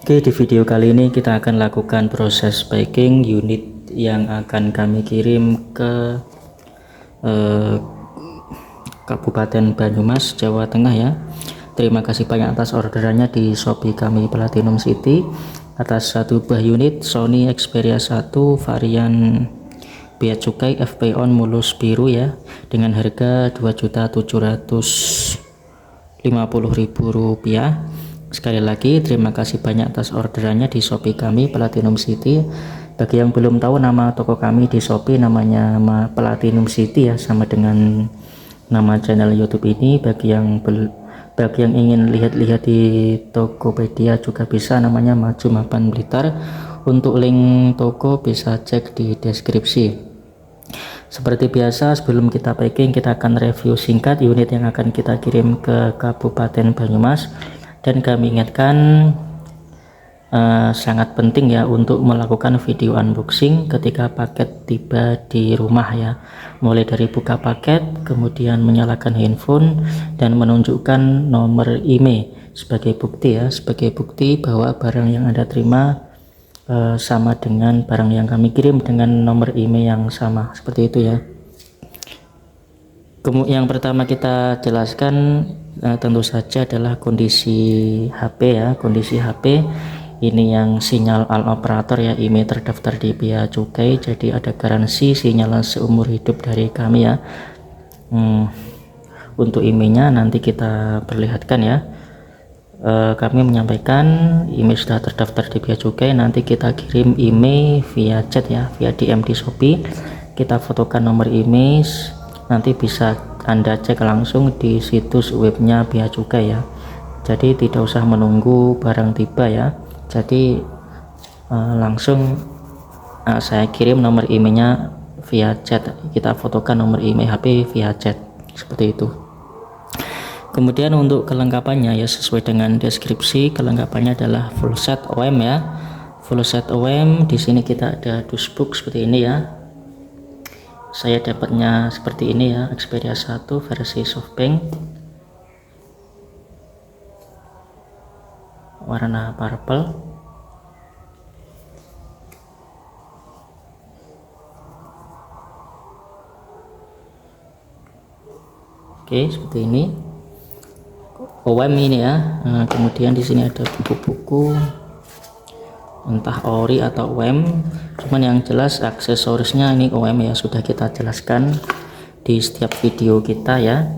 Oke, di video kali ini kita akan lakukan proses packing unit yang akan kami kirim ke eh, Kabupaten Banyumas, Jawa Tengah ya. Terima kasih banyak atas orderannya di Shopee kami Platinum City atas satu buah unit Sony Xperia 1 varian bea cukai FP on mulus biru ya, dengan harga Rp2.750.000. Sekali lagi terima kasih banyak atas orderannya di Shopee kami Platinum City. Bagi yang belum tahu, nama toko kami di Shopee namanya Platinum City ya, sama dengan nama channel YouTube ini. Bagi yang ingin lihat-lihat di Tokopedia juga bisa, namanya Maju Mapan Blitar. Untuk link toko bisa cek di deskripsi. Seperti biasa, sebelum kita packing kita akan review singkat unit yang akan kita kirim ke Kabupaten Banyumas. Dan kami ingatkan sangat penting ya untuk melakukan video unboxing ketika paket tiba di rumah ya, mulai dari buka paket, kemudian menyalakan handphone dan menunjukkan nomor IMEI sebagai bukti ya, sebagai bukti bahwa barang yang Anda terima sama dengan barang yang kami kirim dengan nomor IMEI yang sama, seperti itu ya. Yang pertama kita jelaskan tentu saja adalah kondisi HP ya. Kondisi HP ini yang sinyal all operator ya, IMEI terdaftar di bea cukai, jadi ada garansi sinyal seumur hidup dari kami ya. Untuk IMEI-nya nanti kita perlihatkan ya. Kami menyampaikan IMEI sudah terdaftar di bea cukai, nanti kita kirim IMEI via chat ya, via DM di Shopee. Kita fotokan nomor IMEI, nanti bisa Anda cek langsung di situs webnya bea cukai ya, jadi tidak usah menunggu barang tiba ya. Jadi langsung saya kirim nomor IMEI-nya via chat, kita fotokan nomor IMEI HP via chat, seperti itu. Kemudian untuk kelengkapannya ya, sesuai dengan deskripsi, kelengkapannya adalah full set OEM ya. Full set OEM, di sini kita ada dusbook seperti ini ya. Saya dapatnya seperti ini ya, Xperia 1 versi softbank, warna purple. Oke, seperti ini OEM ini ya. Kemudian di sini ada buku-buku, entah ori atau OEM, cuman yang jelas aksesorisnya ini OEM ya, sudah kita jelaskan di setiap video kita ya.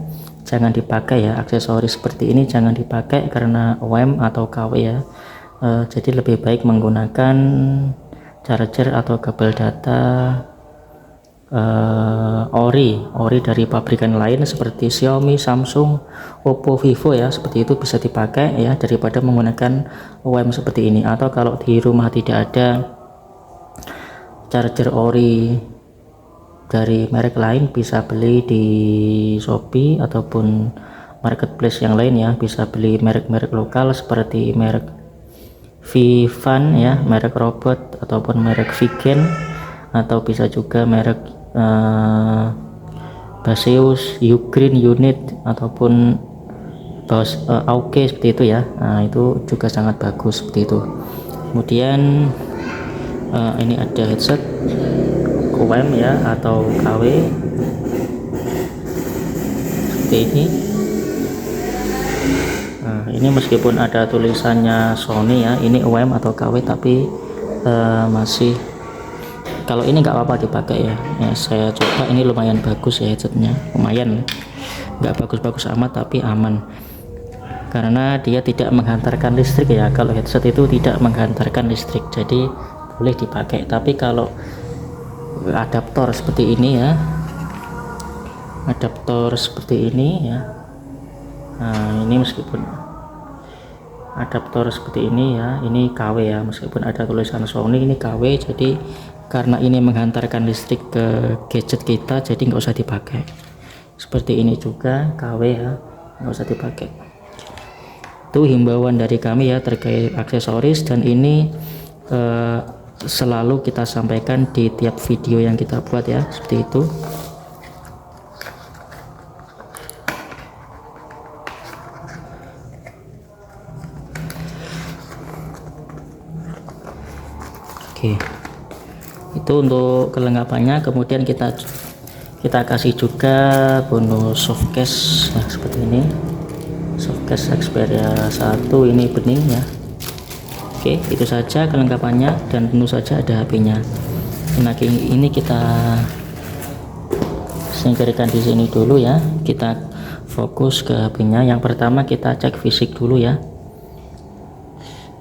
Jangan dipakai ya, aksesoris seperti ini jangan dipakai karena OEM atau KW ya. Jadi lebih baik menggunakan charger atau kabel data ori dari pabrikan lain seperti Xiaomi, Samsung, Oppo, Vivo ya, seperti itu bisa dipakai ya, daripada menggunakan OEM seperti ini. Atau kalau di rumah tidak ada charger ori dari merek lain, bisa beli di Shopee ataupun marketplace yang lain ya, bisa beli merek-merek lokal seperti merek Vivan ya, merek robot, ataupun merek Vigen, atau bisa juga merek Baseus, Ugreen unit, ataupun Auke seperti itu ya. Nah, itu juga sangat bagus seperti itu. Kemudian ini ada headset OEM ya atau KW seperti ini. Nah, ini meskipun ada tulisannya Sony ya, ini OEM atau KW, tapi masih, kalau ini nggak apa-apa dipakai ya. Saya coba, ini lumayan bagus ya headsetnya, lumayan, nggak bagus-bagus amat tapi aman karena dia tidak menghantarkan listrik ya. Kalau headset itu tidak menghantarkan listrik, jadi boleh dipakai. Tapi kalau adaptor seperti ini ya, adaptor seperti ini ya, nah ini meskipun adaptor seperti ini ya, ini KW ya, meskipun ada tulisan Sony, ini KW. Jadi karena ini menghantarkan listrik ke gadget kita, jadi nggak usah dipakai. Seperti ini juga KW ya, nggak usah dipakai. Itu himbauan dari kami ya terkait aksesoris, dan ini selalu kita sampaikan di tiap video yang kita buat ya, seperti itu. Oke, itu untuk kelengkapannya. Kemudian kita kasih juga bonus softcase nah, seperti ini, softcase Xperia 1 ini bening ya. Oke, itu saja kelengkapannya, dan tentu saja ada HP-nya. Nah, ini kita singkirkan di sini dulu ya. Kita fokus ke HP-nya. Yang pertama kita cek fisik dulu ya.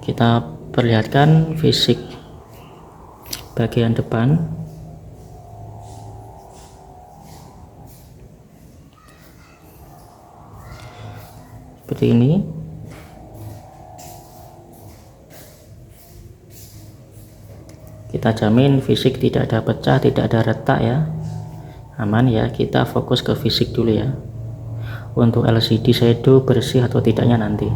Kita perlihatkan fisik bagian depan. Seperti ini. Kita jamin fisik tidak ada pecah, tidak ada retak ya. Aman ya. Kita fokus ke fisik dulu ya. Untuk LCD shadow bersih atau tidaknya nanti.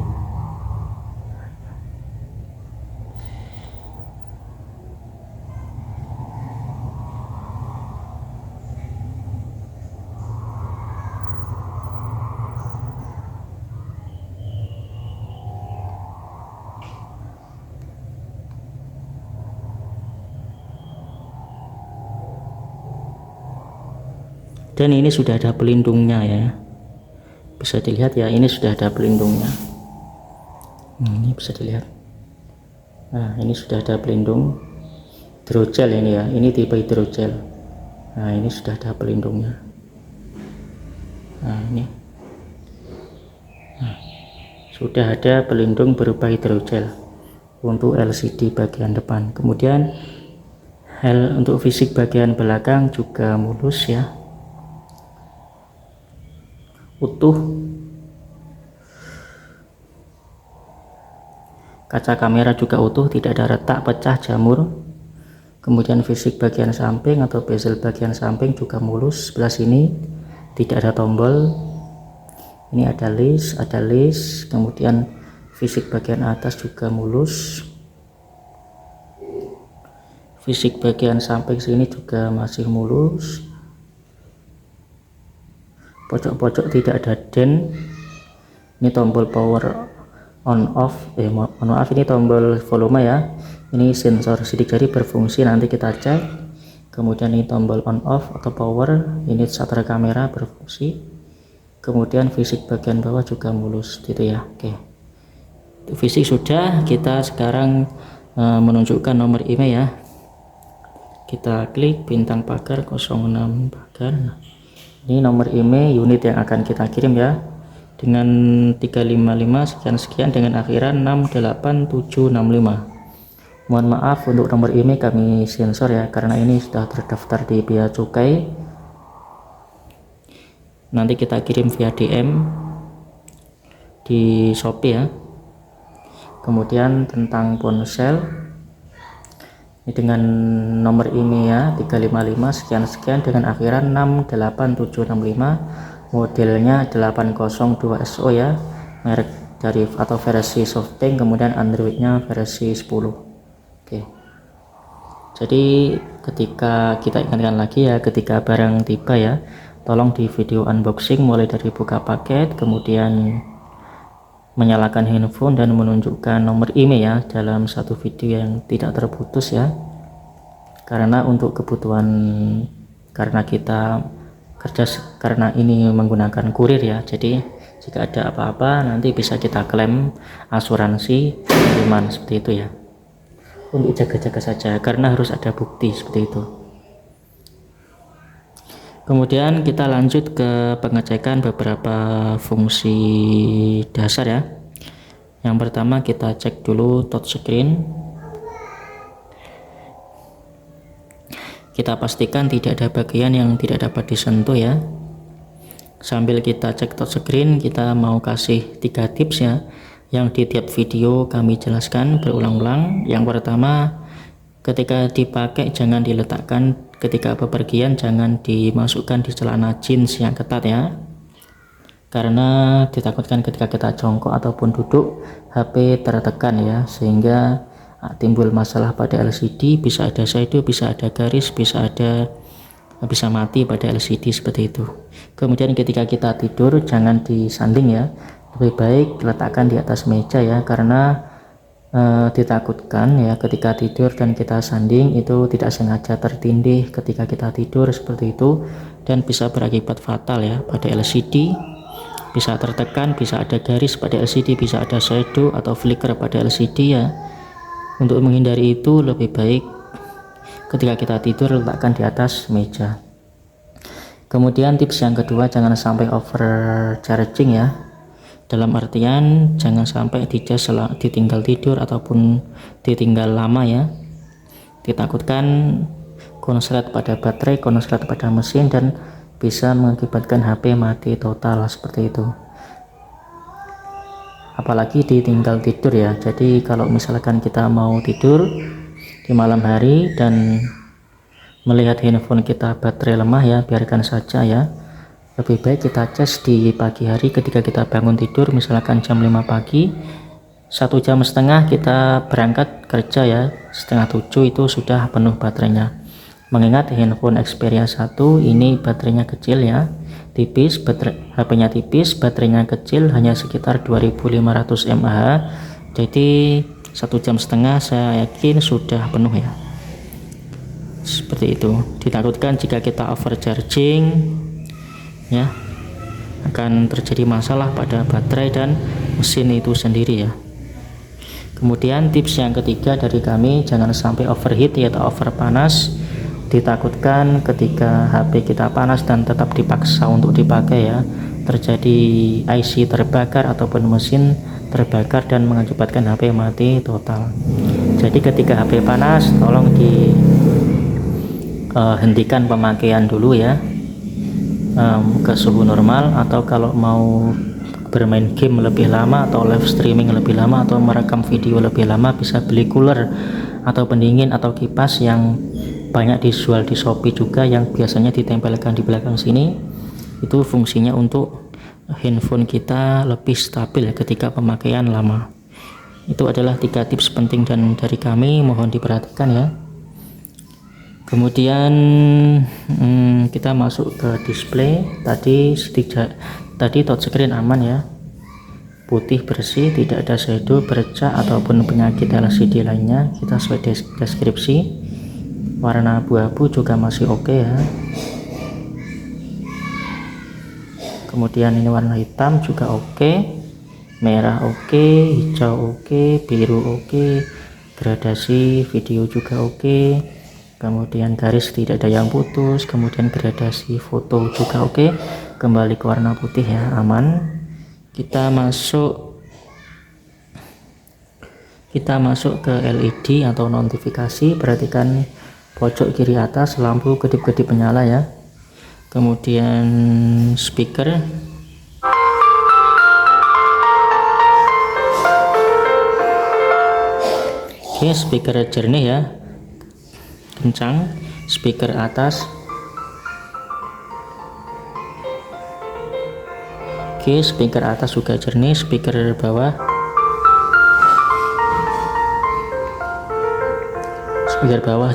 Dan ini sudah ada pelindungnya ya, bisa dilihat ya, ini sudah ada pelindungnya. Ini bisa dilihat. Nah, ini sudah ada pelindung hidrogel ini ya, ini tipe hidrogel. Nah, ini sudah ada pelindungnya. Nah, ini sudah ada pelindung berupa hidrogel untuk LCD bagian depan. Kemudian untuk fisik bagian belakang juga mulus ya, utuh. Kaca kamera juga utuh, tidak ada retak, pecah, jamur. Kemudian fisik bagian samping atau bezel bagian samping juga mulus. Sebelah sini tidak ada tombol. Ini ada list. Kemudian fisik bagian atas juga mulus. Fisik bagian samping sini juga masih mulus. Pojok-pojok tidak ada dent. Ini tombol power on off, mohon maaf, ini tombol volume ya. Ini sensor sidik jari berfungsi, nanti kita cek. Kemudian ini tombol on off atau power, ini shutter kamera berfungsi. Kemudian fisik bagian bawah juga mulus gitu ya. Oke, fisik sudah. Kita sekarang menunjukkan nomor email ya. Kita klik bintang pagar 06 pagar. Ini nomor email unit yang akan kita kirim ya, dengan 355 sekian dengan akhiran 68765. Mohon maaf untuk nomor email kami sensor ya, karena ini sudah terdaftar di bea cukai. Nanti kita kirim via DM di Shopee ya. Kemudian tentang ponsel ini dengan nomor email ya, 355 sekian dengan akhiran 68765, modelnya 802 SO ya, merek dari atau versi SoftBank, kemudian Androidnya versi 10. Oke, jadi ketika kita ingatkan lagi ya, ketika barang tiba ya, tolong di video unboxing mulai dari buka paket, kemudian menyalakan handphone dan menunjukkan nomor email ya dalam satu video yang tidak terputus ya, karena untuk kebutuhan, karena kita kerja, karena ini menggunakan kurir ya, jadi jika ada apa-apa nanti bisa kita klaim asuransi kiriman seperti itu ya, untuk jaga-jaga saja karena harus ada bukti seperti itu. Kemudian kita lanjut ke pengecekan beberapa fungsi dasar ya. Yang pertama kita cek dulu touchscreen. Kita pastikan tidak ada bagian yang tidak dapat disentuh ya. Sambil kita cek touchscreen, kita mau kasih 3 tips ya, yang di tiap video kami jelaskan berulang-ulang. Yang pertama, ketika dipakai jangan diletakkan, ketika bepergian jangan dimasukkan di celana jeans yang ketat ya, karena ditakutkan ketika kita jongkok ataupun duduk HP tertekan ya, sehingga timbul masalah pada LCD, bisa ada shadow, bisa ada garis, bisa mati pada LCD seperti itu. Kemudian ketika kita tidur jangan disanding ya, lebih baik letakkan di atas meja ya, karena ditakutkan ya ketika tidur dan kita sanding itu tidak sengaja tertindih ketika kita tidur seperti itu, dan bisa berakibat fatal ya pada LCD. Bisa tertekan, bisa ada garis pada LCD, bisa ada shadow atau flicker pada LCD ya. Untuk menghindari itu lebih baik ketika kita tidur letakkan di atas meja. Kemudian tips yang kedua, jangan sampai over charging ya. Dalam artian jangan sampai ditinggal tidur ataupun ditinggal lama ya. Ditakutkan konslet pada baterai, konslet pada mesin, dan bisa mengakibatkan HP mati total seperti itu. Apalagi ditinggal tidur ya. Jadi kalau misalkan kita mau tidur di malam hari dan melihat handphone kita baterai lemah ya, biarkan saja ya. Lebih baik kita cas di pagi hari ketika kita bangun tidur, misalkan jam 5 pagi, 1,5 jam kita berangkat kerja ya, 6:30 itu sudah penuh baterainya. Mengingat handphone Xperia 1 ini baterainya kecil ya, tipis, HP-nya tipis, baterainya kecil, hanya sekitar 2500 mAh. Jadi 1,5 jam saya yakin sudah penuh ya. Seperti itu. Ditakutkan jika kita overcharging ya, akan terjadi masalah pada baterai dan mesin itu sendiri ya. Kemudian tips yang ketiga dari kami, jangan sampai overheat ya, atau over panas. Ditakutkan ketika HP kita panas dan tetap dipaksa untuk dipakai ya, terjadi IC terbakar ataupun mesin terbakar dan mengakibatkan HP mati total. Jadi ketika HP panas tolong hentikan pemakaian dulu ya, ke suhu normal, atau kalau mau bermain game lebih lama atau live streaming lebih lama atau merekam video lebih lama, bisa beli cooler atau pendingin atau kipas yang banyak dijual di Shopee juga, yang biasanya ditempelkan di belakang sini. Itu fungsinya untuk handphone kita lebih stabil ketika pemakaian lama. Itu adalah 3 tips penting dan dari kami, mohon diperhatikan ya. Kemudian kita masuk ke display. Tadi touchscreen aman ya, putih bersih, tidak ada shadow, bercak ataupun penyakit LCD lainnya. Kita sesuai deskripsi. Warna abu-abu juga masih oke ya. Kemudian ini warna hitam juga oke, merah oke, hijau oke, biru oke, gradasi video juga oke. Kemudian garis tidak ada yang putus, kemudian gradasi foto juga oke. Kembali ke warna putih ya, aman. Kita masuk ke LED atau notifikasi. Perhatikan pojok kiri atas, lampu kedip-kedip menyala ya. Kemudian speaker, oke, speaker jernih ya, kencang. Speaker atas, oke, speaker atas juga jernih. Speaker bawah,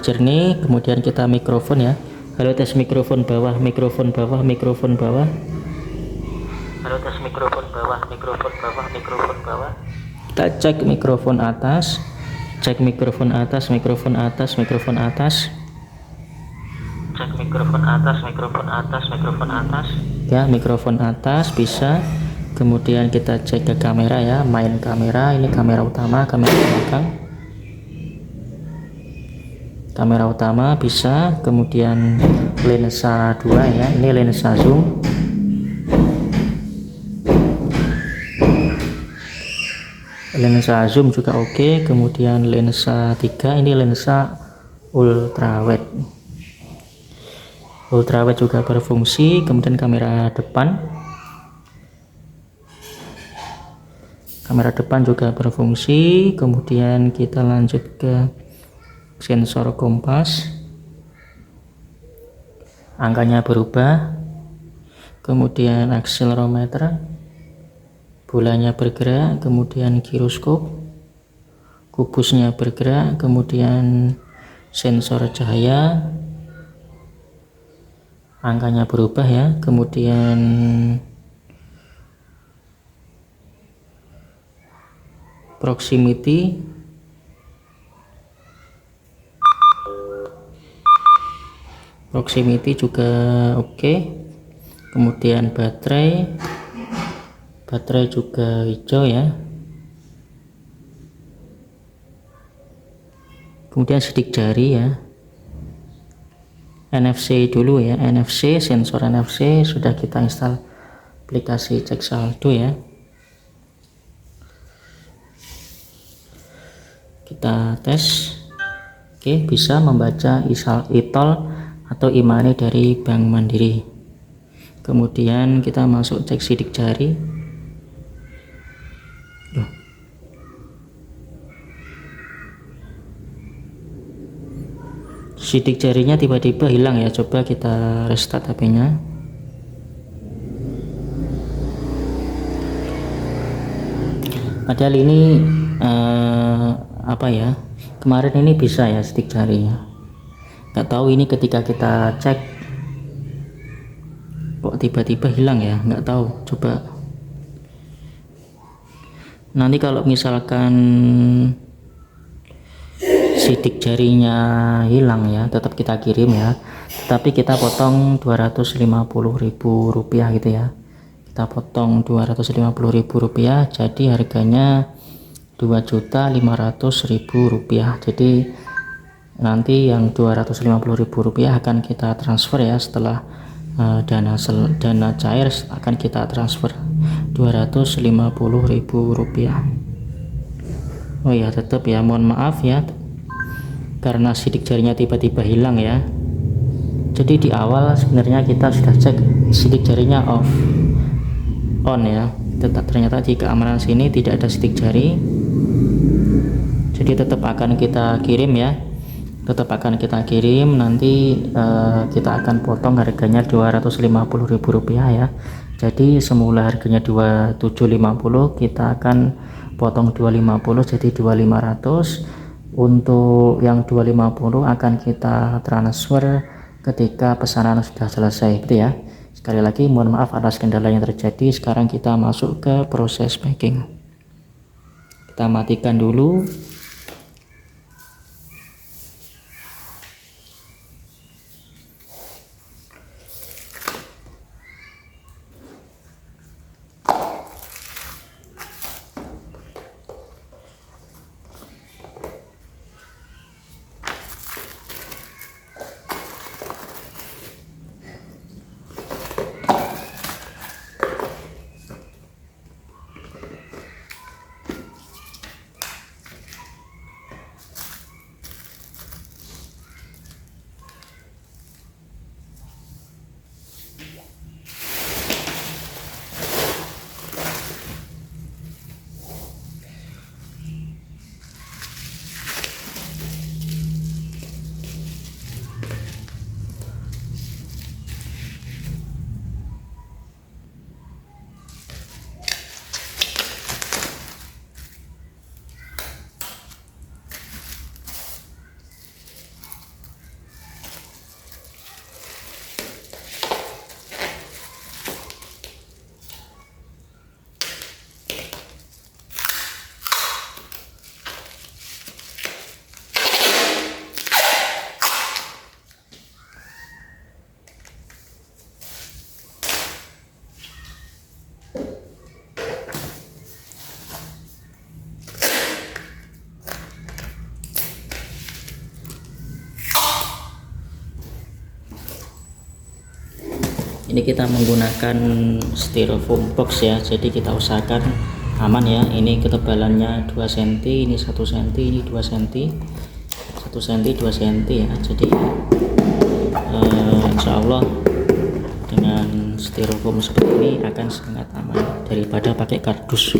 jernih. Kemudian kita mikrofon ya. Halo, tes mikrofon bawah, mikrofon bawah, mikrofon bawah. Halo, tes mikrofon bawah, mikrofon bawah, mikrofon bawah. Kita cek mikrofon atas, cek mikrofon atas, mikrofon atas, mikrofon atas. Cek mikrofon atas, mikrofon atas, mikrofon atas. Ya, mikrofon atas bisa. Kemudian kita cek ke kamera ya, main kamera. Ini kamera utama, kamera belakang. Kamera utama bisa, kemudian lensa 2 ya, ini lensa zoom. Lensa zoom juga oke. Kemudian lensa 3, ini lensa ultrawide. Ultrawide juga berfungsi. Kemudian kamera depan. Kamera depan juga berfungsi. Kemudian kita lanjut ke sensor kompas, angkanya berubah. Kemudian akselerometer, bolanya bergerak. Kemudian giroskop, kubusnya bergerak. Kemudian sensor cahaya, angkanya berubah ya. Kemudian proximity, proximity juga oke. Kemudian baterai juga hijau ya. Kemudian sidik jari ya, NFC dulu ya, NFC, sensor NFC sudah kita install aplikasi cek saldo ya. Kita tes. Oke, bisa membaca e-tol atau e-money dari Bank Mandiri. Kemudian kita masuk cek sidik jari. Sidik jarinya tiba-tiba hilang ya. Coba kita restart HP-nya. Padahal ini apa ya, kemarin ini bisa ya sidik jarinya. Nggak tahu ini ketika kita cek kok tiba-tiba hilang ya, nggak tahu. Coba nanti kalau misalkan sidik jarinya hilang ya, tetap kita kirim ya, tapi kita potong Rp250.000 gitu ya. Kita potong Rp250.000, jadi harganya Rp2.500.000. Jadi nanti yang Rp250.000 akan kita transfer ya, setelah dana cair akan kita transfer Rp250.000. Oh ya, tetap ya, mohon maaf ya karena sidik jarinya tiba-tiba hilang ya. Jadi di awal sebenarnya kita sudah cek sidik jarinya on ya, ternyata di keamanan sini tidak ada sidik jari. Jadi tetap akan kita kirim ya, nanti kita akan potong harganya Rp250.000 ya. Jadi semula harganya Rp2.750, kita akan potong Rp250 jadi Rp2.500. Untuk yang Rp2.50 akan kita transfer ketika pesanan sudah selesai gitu ya. Sekali lagi mohon maaf atas kendala yang terjadi. Sekarang kita masuk ke proses packing. Kita matikan dulu. Ini kita menggunakan styrofoam box ya, jadi kita usahakan aman ya. Ini ketebalannya 2 cm, ini 1 cm, ini 2 cm, 1 cm 2 cm ya. Jadi insya Allah dengan styrofoam seperti ini akan sangat aman daripada pakai kardus.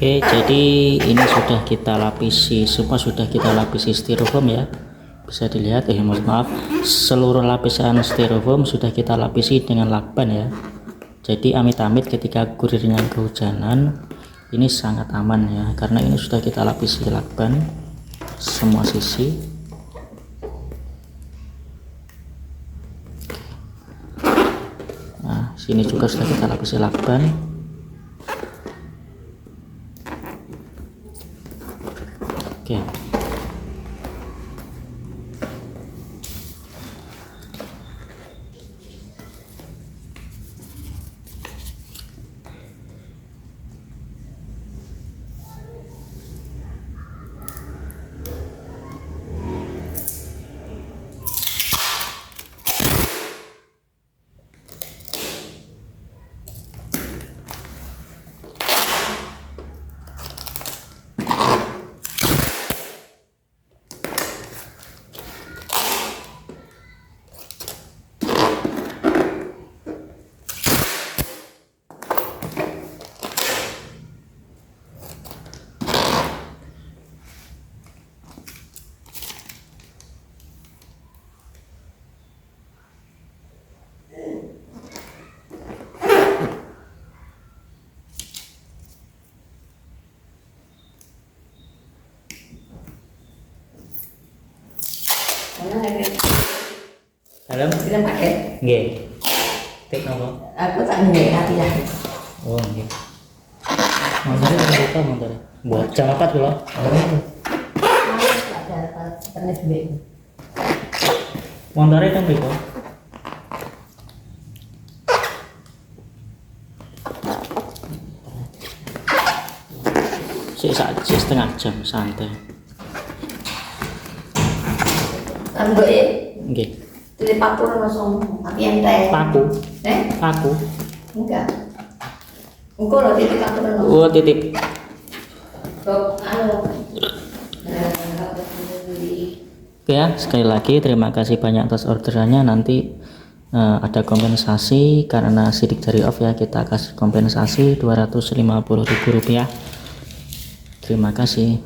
Oke, jadi ini sudah kita lapisi, semua sudah kita lapisi styrofoam ya. Bisa dilihat, maaf, seluruh lapisan styrofoam sudah kita lapisi dengan lakban ya. Jadi amit-amit ketika kurirnya kehujanan, ini sangat aman ya, karena ini sudah kita lapisi lakban semua sisi. Nah, sini juga sudah kita lapisi lakban. Oke. Dalam Kita pakai. nggih. Tik nopo? Aku tak nggak hati ya. Oh, nggih. Montore kita montore. Buat jam 4 kula. Ada internet B. Montore teng mriku. Sik setengah jam santai. Kan gue ya. Nggih. Tulis paku langsung tapi ente. Paku. Paku. Enggak. Engkau loh titik paku langsung. Oh, titip. Kok anu. Oke ya, sekali lagi terima kasih banyak atas orderannya. Nanti ada kompensasi karena sidik dari off ya, kita kasih kompensasi Rp250.000. Terima kasih.